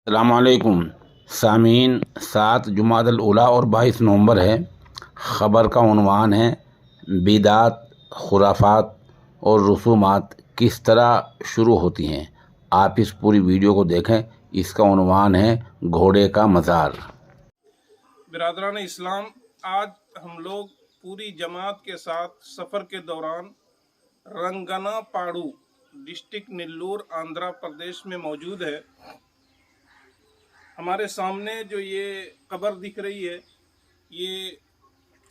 السلام علیکم سامعین، 7 الاولیٰ اور 22 نومبر ہے۔ خبر کا عنوان ہے بدعات، خرافات اور رسومات کس طرح شروع ہوتی ہیں۔ آپ اس پوری ویڈیو کو دیکھیں۔ اس کا عنوان ہے گھوڑے کا مزار۔ برادران اسلام، آج ہم لوگ پوری جماعت کے ساتھ سفر کے دوران رنگنا پاڑو ڈسٹرکٹ نیلور آندھرا پردیش میں موجود ہے۔ ہمارے سامنے جو یہ قبر دکھ رہی ہے، یہ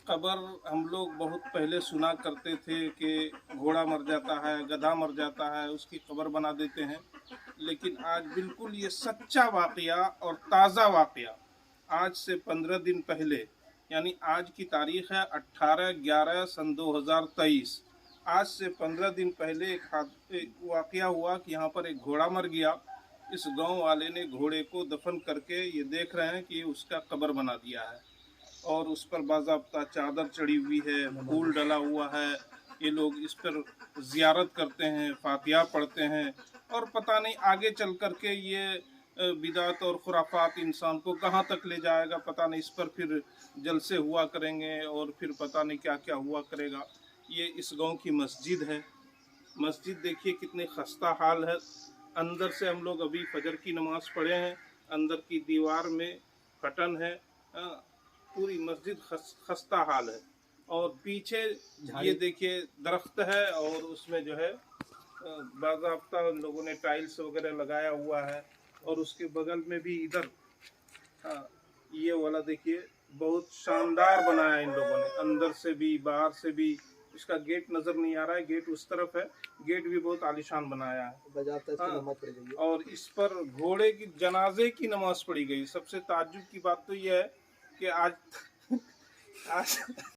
قبر ہم لوگ بہت پہلے سنا کرتے تھے کہ گھوڑا مر جاتا ہے، گدھا مر جاتا ہے، اس کی قبر بنا دیتے ہیں، لیکن آج بالکل یہ سچا واقعہ اور تازہ واقعہ آج سے 15 دن پہلے، یعنی آج کی تاریخ ہے 18/11/2023۔ آج سے 15 دن پہلے ایک واقعہ ہوا کہ یہاں پر ایک گھوڑا مر گیا۔ اس گاؤں والے نے گھوڑے کو دفن کر کے یہ دیکھ رہے ہیں کہ اس کا قبر بنا دیا ہے، اور اس پر باضابطہ چادر چڑھی ہوئی ہے، پھول ڈلا ہوا ہے۔ یہ لوگ اس پر زیارت کرتے ہیں، فاتحہ پڑھتے ہیں، اور پتہ نہیں آگے چل کر کے یہ بدعت اور خرافات انسان کو کہاں تک لے جائے گا۔ پتہ نہیں اس پر پھر جلسے ہوا کریں گے، اور پھر پتہ نہیں کیا کیا ہوا کرے گا۔ یہ اس گاؤں کی مسجد ہے۔ مسجد دیکھیے کتنی خستہ حال ہے۔ اندر سے ہم لوگ ابھی فجر کی نماز پڑھے ہیں، اندر کی دیوار میں کٹن ہے، پوری مسجد خستہ حال ہے۔ اور پیچھے یہ دیکھیے درخت ہے، اور اس میں جو ہے باضابطہ ان لوگوں نے ٹائلز وغیرہ لگایا ہوا ہے۔ اور اس کے بغل میں بھی ادھر یہ والا دیکھیے بہت شاندار بنایا ان لوگوں نے، اندر سے بھی باہر سے بھی۔ اس کا گیٹ نظر نہیں آ رہا ہے، گیٹ اس طرف ہے، گیٹ بھی بہت عالیشان بنایا ہے۔ اور اس پر گھوڑے کی جنازے کی نماز پڑھی گئی۔ سب سے تعجب کی بات تو یہ ہے کہ آج